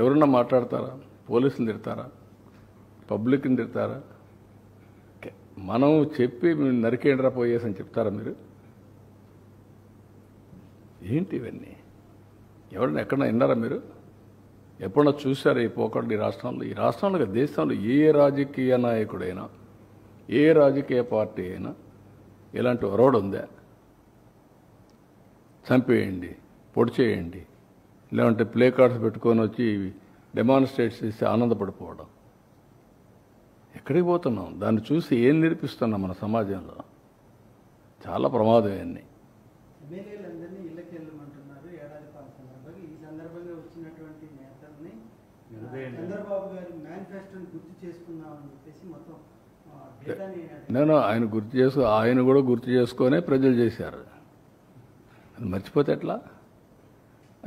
ఎవరన్నా మాట్లాడతారా? పోలీసులు తిడతారా? పబ్లిక్ని తిడతారా? మనం చెప్పి నరికేండ్రా పోయేసి అని చెప్తారా మీరు? ఏంటి ఇవన్నీ? ఎవరన్నా ఎక్కడన్నా విన్నారా మీరు? ఎప్పుడన్నా చూసారా ఈ పోకళ్ళు ఈ రాష్ట్రంలో? ఈ రాష్ట్రంలో దేశంలో ఏ రాజకీయ నాయకుడైనా ఏ రాజకీయ పార్టీ అయినా ఇలాంటి ఒరవడు ఉందా? చంపేయండి, పొడి చేయండి, లేదంటే ప్లే కార్డ్స్ పెట్టుకొని వచ్చి డెమాన్స్ట్రేట్ చేసి ఆనందపడిపోవడం. ఎక్కడికి పోతున్నాం? దాన్ని చూసి ఏం నేర్పిస్తున్నాం మన సమాజంలో? చాలా ప్రమాదం ఇవన్నీ. ఎమ్మెల్యేలందరినీ ఇళ్ళకి వెళ్ళమంటున్నారు ఏడాది పాలన సందర్భంగా. ఈ సందర్భంగా వచ్చినటువంటి నేతల్ని చంద్రబాబు గారి మేనిఫెస్టోని గుర్తు చేసుకుందామని చెప్పేసి మొత్తం నేను ఆయన కూడా గుర్తు చేసుకొనే ప్రజలు చేశారు. అది మర్చిపోతే ఎట్లా?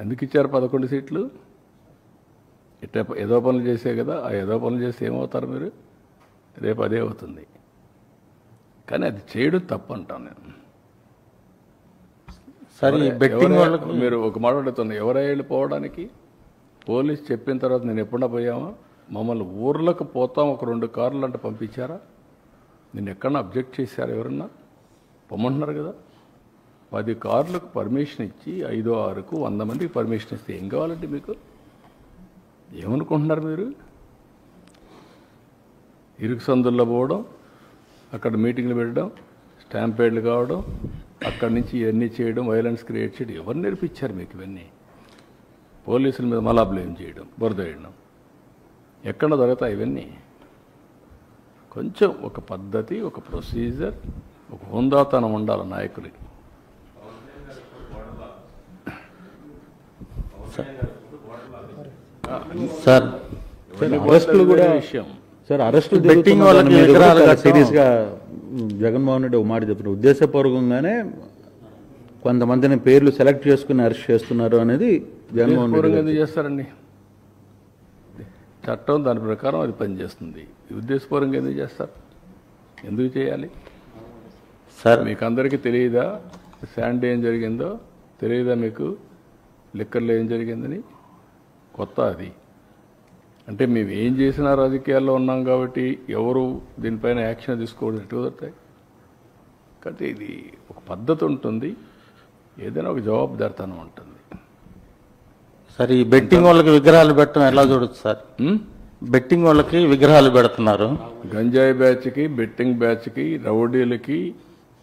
ఎందుకు ఇచ్చారు 11 సీట్లు? ఇట్లా ఏదో పనులు చేసే కదా. ఆ ఏదో పనులు చేస్తే ఏమవుతారు మీరు? రేపు అదే అవుతుంది. కానీ అది చేయడం తప్పు అంటాను నేను. సరే, మీరు ఒక మాట అడుగుతున్నా, ఎవరై వెళ్ళిపోవడానికి? పోలీస్ చెప్పిన తర్వాత నేను ఎప్పుడన్నా పోయామా? మమ్మల్ని ఊర్లకు పోతాం ఒక 2 కార్లు అంటే పంపించారా? నేను ఎక్కడన్నా అబ్జెక్ట్ చేశారు? ఎవరన్నా పొమ్మంటున్నారు కదా. 10 కార్లకు పర్మిషన్ ఇచ్చి 5, 6కు 100 మందికి పర్మిషన్ ఇస్తే ఏం కావాలంటే మీకు? ఏమనుకుంటున్నారు మీరు? ఇరుకు సందుల్లో పోవడం, అక్కడ మీటింగ్లు పెట్టడం, స్టాంపేడ్లు కావడం, అక్కడి నుంచి ఇవన్నీ చేయడం, వైలెన్స్ క్రియేట్ చేయడం. ఎవరు నేర్పించారు మీకు ఇవన్నీ? పోలీసుల మీద మళ్ళా బ్లేమ్ చేయడం, బురద వేయడం. ఎక్కడ దొరుకుతాయి ఇవన్నీ? కొంచెం ఒక పద్ధతి, ఒక ప్రొసీజర్, ఒక హుందాతనం ఉండాలి నాయకులకి. సార్, అరెస్టులు కూడా విషయం. సార్, అరెస్టులు బెట్టింగ్ వాళ్ళకి విగ్రహాలుగా సీరియస్గా జగన్మోహన్ రెడ్డి ఒక మాట చెప్తున్నారు. ఉద్దేశపూర్వకంగానే కొంతమందిని పేర్లు సెలెక్ట్ చేసుకుని అరెస్ట్ చేస్తున్నారు అనేది జగన్మోహన్ రెడ్డి. ఎందుకు చేస్తారండి? చట్టం దాని ప్రకారం అది పనిచేస్తుంది. ఉద్దేశపూర్వకంగా ఎందుకు చేస్తారు? ఎందుకు చేయాలి సార్? మీకు అందరికీ తెలియదా శాండ్ ఏం జరిగిందో? తెలియదా మీకు లిక్కర్లో ఏం జరిగిందని? కొత్త అది. అంటే మేము ఏం చేసినా రాజకీయాల్లో ఉన్నాం కాబట్టి ఎవరు దీనిపైన యాక్షన్ తీసుకోవడం ఎటు కుదురుతాయి? కాబట్టి ఇది ఒక పద్ధతి ఉంటుంది, ఏదైనా ఒక జవాబుదారితనం ఉంటుంది. సార్, ఈ బెట్టింగ్ వాళ్ళకి విగ్రహాలు పెట్టడం ఎలా చూడొచ్చు సార్? బెట్టింగ్ వాళ్ళకి విగ్రహాలు పెడుతున్నారు. గంజాయి బ్యాచ్కి, బెట్టింగ్ బ్యాచ్కి, రౌడీలకి,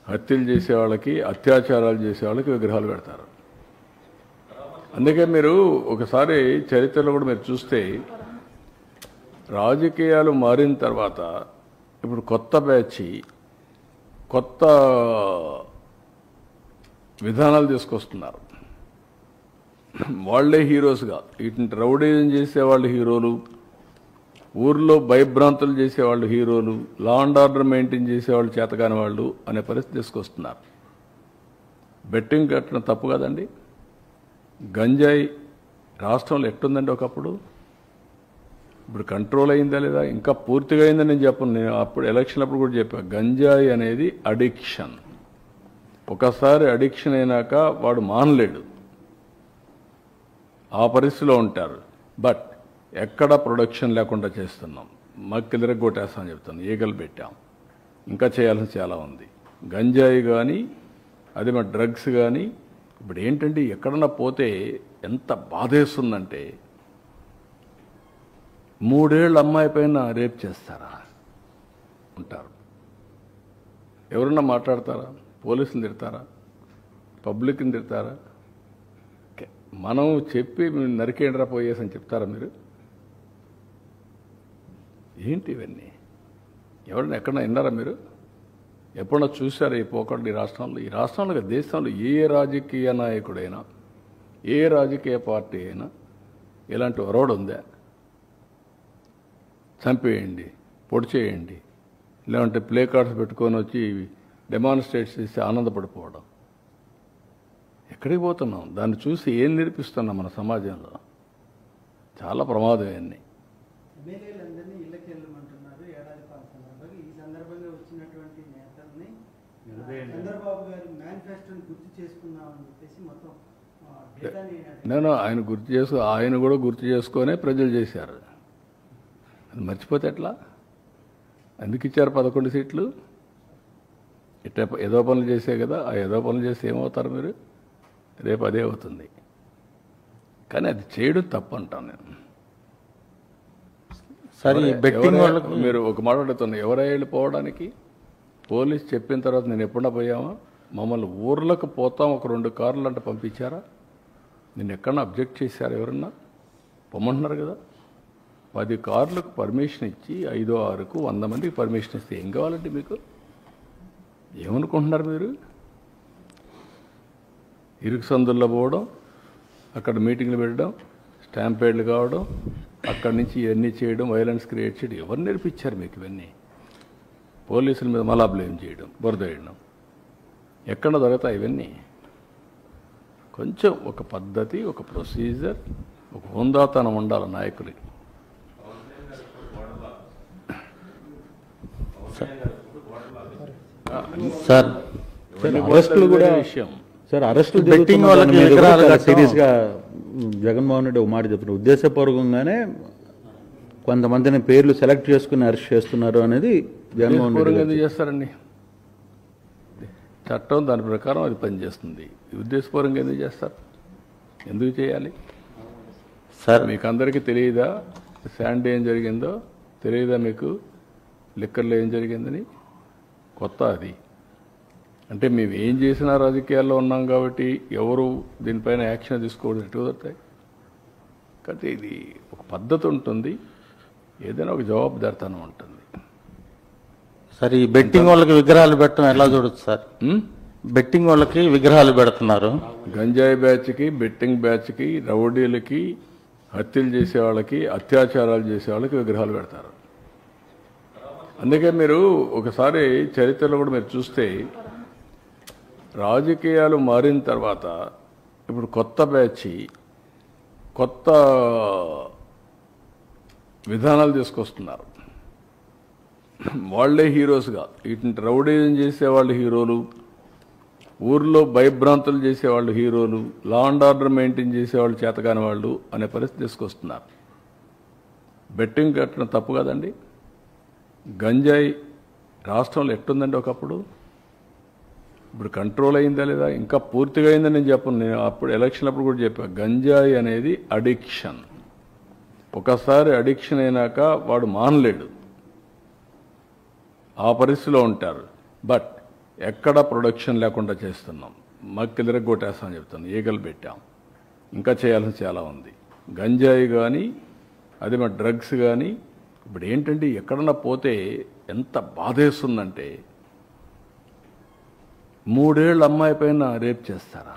హత్యలు చేసే వాళ్ళకి, అత్యాచారాలు చేసే వాళ్ళకి విగ్రహాలు పెడతారు. అందుకే మీరు ఒకసారి చరిత్రలో కూడా మీరు చూస్తే రాజకీయాలు మారిన తర్వాత ఇప్పుడు కొత్త బ్యాచ్ కొత్త విధానాలు తీసుకొస్తున్నారు. వాళ్లే హీరోస్గా, ఇటు రౌడీజం చేసేవాళ్ళు హీరోలు, ఊర్లో భయభ్రాంతులు చేసేవాళ్ళు హీరోలు, లా అండ్ ఆర్డర్ మెయింటైన్ చేసేవాళ్ళు చేతకాని వాళ్ళు అనే పరిస్థితి తీసుకొస్తున్నారు. బెట్టింగ్ కట్టడం తప్పు కదండి. గంజాయి రాష్ట్రంలో ఎట్టుందండి ఒకప్పుడు? ఇప్పుడు కంట్రోల్ అయిందా లేదా? ఇంకా పూర్తిగా అయిందని నేను చెప్పను. నేను అప్పుడు ఎలక్షన్ అప్పుడు కూడా చెప్పాను, గంజాయి అనేది అడిక్షన్. ఒకసారి అడిక్షన్ అయినాక వాడు మానలేడు, ఆ పరిస్థితిలో ఉంటారు. బట్ ఎక్కడ ప్రొడక్షన్ లేకుండా చేస్తున్నాం, మక్కిలిరగొట్టేస్తామని చెప్తాను, ఈగలు పెట్టాం. ఇంకా చేయాల్సిన చాలా ఉంది. గంజాయి కానీ అదే మన డ్రగ్స్ కానీ ఇప్పుడు ఏంటంటే ఎక్కడన్నా పోతే ఎంత బాధేస్తుందంటే 3 ఏళ్ళ అమ్మాయి పైన రేప్ చేస్తారా ఉంటారు. ఎవరన్నా మాట్లాడతారా? పోలీసులు తిడతారా? పబ్లిక్ని తిడతారా? మనం చెప్పి నరికేండ్రా పోయేసి అని చెప్తారా మీరు? ఏంటి ఇవన్నీ? ఎవరన్నా ఎక్కడన్నా విన్నారా మీరు? ఎప్పుడన్నా చూసారా ఈ పోకళ్ళు ఈ రాష్ట్రంలో? ఈ రాష్ట్రంలో దేశంలో ఏ రాజకీయ నాయకుడైనా ఏ రాజకీయ పార్టీ అయినా ఇలాంటి ఒరవడు ఉందా? చంపేయండి, పొడి చేయండి, లేదంటే ప్లే కార్డ్స్ పెట్టుకొని వచ్చి డెమాన్స్ట్రేట్ చేసి ఆనందపడిపోవడం. ఎక్కడికి పోతున్నాం? దాన్ని చూసి ఏం నేర్పిస్తున్నాం మన సమాజంలో? చాలా ప్రమాదం ఇవన్నీ. ఎమ్మెల్యేలందరినీ ఇళ్ళకి వెళ్ళమంటున్నారు ఏడాది పాలన సందర్భంగా. ఈ సందర్భంగా వచ్చినటువంటి నేతల్ని చంద్రబాబు గారి మేనిఫెస్టోని గుర్తు చేసుకుందామని చెప్పేసి మొత్తం డేటాని నేను ఆయన కూడా గుర్తు చేసుకొనే ప్రజలు చేశారు. అది మర్చిపోతే ఎట్లా? ఎందుకు ఇచ్చారు 11 సీట్లు? ఇట్లా ఏదో పనులు చేసే కదా. ఆ ఏదో పనులు చేస్తే ఏమవుతారు మీరు? రేపు అదే అవుతుంది. కానీ అది చేయడం తప్పు అంటాను నేను. సార్ ఈ బెట్టింగ్ వాళ్ళకి మీరు ఒక మాట అడుగుతున్నా, ఎవరై వెళ్ళిపోవడానికి? పోలీస్ చెప్పిన తర్వాత నేను ఎప్పుడన్నా పోయామా? మమ్మల్ని ఊర్లకు పోతాం ఒక 2 కార్లు అంటే పంపించారా? నేను ఎక్కడన్నా అబ్జెక్ట్ చేశారా? ఎవరన్నా పొమ్మంటున్నారు కదా. 10 కార్లకు పర్మిషన్ ఇచ్చి 5, 6కు 100 మందికి పర్మిషన్ ఇస్తే ఏం కావాలంటే మీకు? ఏమనుకుంటున్నారు మీరు? ఇరుకు సందుల్లో పోవడం, అక్కడ మీటింగ్లు పెట్టడం, స్టాంపేడ్లు కావడం, అక్కడి నుంచి ఇవన్నీ చేయడం, వైలెన్స్ క్రియేట్ చేయడం ఎవరు నేర్పించారు మీకు ఇవన్నీ? పోలీసుల మీద మళ్ళా బ్లేమ్ చేయడం, బురద వేయడం ఎక్కడ దొరుకుతాయి ఇవన్నీ? కొంచెం ఒక పద్ధతి, ఒక ప్రొసీజర్, ఒక హోందాతనం ఉండాలి నాయకులకి. సార్ అరెస్టులు కూడా విషయం. సార్ అరెస్టులు బెట్టింగ్ వాళ్ళకి విగ్రహాలు కట్టడం- సీరియస్ గా జగన్మోహన్ రెడ్డి ఒక మాట చెప్పిన ఉద్దేశపూర్వకంగానే కొంతమందిని పేర్లు సెలెక్ట్ చేసుకుని అరెస్ట్ చేస్తున్నారు అనేది జగన్మోహన్ రెడ్డి ఉద్దేశపూర్వకంగా గారు ఎందుకు చేస్తారండి? చట్టం దాని ప్రకారం అది పనిచేస్తుంది. ఉద్దేశపూర్వకంగా ఎందుకు చేస్తారు? ఎందుకు చేయాలి? సార్ మీకు అందరికీ తెలియదా శాండీ ఏం జరిగిందో? తెలియదా మీకు లిక్కర్లో ఏం జరిగిందని? కొత్త అది అంటే మేము ఏం చేసినా రాజకీయాల్లో ఉన్నాం కాబట్టి ఎవరు దీనిపైన యాక్షన్ తీసుకోవడం ఎటు కుదురుతాయి? కాబట్టి ఇది ఒక పద్ధతి ఉంటుంది, ఏదైనా ఒక జవాబుదారితనం ఉంటుంది. సార్ ఈ బెట్టింగ్ వాళ్ళకి విగ్రహాలు పెట్టడం ఎలా చూడొచ్చు సార్? బెట్టింగ్ వాళ్ళకి విగ్రహాలు పెడుతున్నారు. గంజాయి బ్యాచ్కి, బెట్టింగ్ బ్యాచ్కి, రౌడీలకి, హత్యలు చేసే వాళ్ళకి, అత్యాచారాలు చేసే వాళ్ళకి విగ్రహాలు పెడతారు. అందుకే మీరు ఒకసారి చరిత్రలో కూడా మీరు చూస్తే రాజకీయాలు మారిన తర్వాత ఇప్పుడు కొత్త బ్యాచ్ కొత్త విధానాలు తీసుకొస్తున్నారు. వాళ్లే హీరోస్గా, ఇటు రౌడీజం చేసేవాళ్ళు హీరోలు, ఊర్లో భయభ్రాంతులు చేసేవాళ్ళు హీరోలు, లా అండ్ ఆర్డర్ మెయింటైన్ చేసేవాళ్ళు చేతకాని వాళ్ళు అనే పరిస్థితి తీసుకొస్తున్నారు. బెట్టింగ్ కట్టడం తప్పు కదండి. గంజాయి రాష్ట్రంలో ఎట్టుందండి ఒకప్పుడు? ఇప్పుడు కంట్రోల్ అయిందా లేదా? ఇంకా పూర్తిగా అయిందని నేను చెప్పను. నేను అప్పుడు ఎలక్షన్ అప్పుడు కూడా చెప్పా, గంజాయి అనేది అడిక్షన్. ఒకసారి అడిక్షన్ అయినాక వాడు మానలేడు, ఆ పరిస్థితిలో ఉంటారు. బట్ ఎక్కడ ప్రొడక్షన్ లేకుండా చేస్తున్నాం, మక్కిలిర కొట్టేస్తామని చెప్తాను, ఈగలు పెట్టాం. ఇంకా చేయాల్సిన చాలా ఉంది. గంజాయి కానీ అది మన డ్రగ్స్ కానీ ఇప్పుడు ఏంటంటే ఎక్కడన్నా పోతే ఎంత బాధేస్తుందంటే 3 ఏళ్ళ అమ్మాయి పైన రేప్ చేస్తారా?